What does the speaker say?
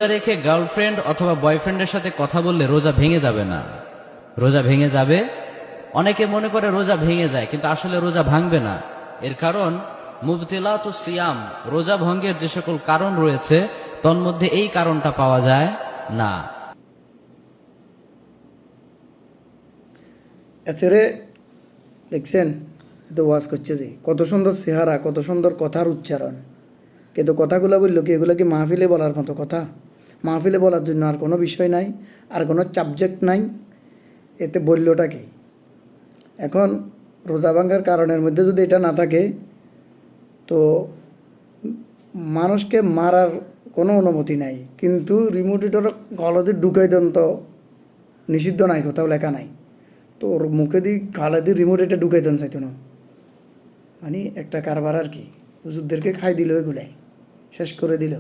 রেখে গার্লফ্রেন্ড অথবা বয়ফ্রেন্ডের সাথে কথা বললে রোজা ভেঙে যাবে না? রোজা ভেঙে যাবে। অনেকে মনে করে রোজা ভেঙে যায়, কিন্তু আসলে রোজা ভাঙবে না। এর কারণ মুবতিলাতুস সিয়াম, রোজা ভঙ্গের যে সকল কারণ রয়েছে তন্মধ্যে এই কারণটা পাওয়া যায় না। এতেরে দেখছেন, এত ওয়াজ করছে যে কত সুন্দর চেহারা, কত সুন্দর কথার উচ্চারণ, কিন্তু কথাগুলো বললো কি এগুলো কি মাহফিলে বলার মতো কথা? মাহফিলে বলার জন্য আর কোনো বিষয় নাই, আর কোনো সাবজেক্ট নাই, এতে বললোটা কি? এখন রোজা ভাঙার কারণের মধ্যে যদি এটা না থাকে তো মানুষকে মারার কোনো অনুমতি নাই, কিন্তু রিমোট এটার গলদের ঢুকাই দেন তো নিষিদ্ধ নাই, কোথাও লেখা নাই। তো ওর মুখে দিয়ে গালে দিয়ে রিমোট এটা ঢুকাই দেন চাইতো না, মানে একটা কারবার আর কি। হুজুরদেরকে খাই দিল, এগুলাই শেষ করে দিল।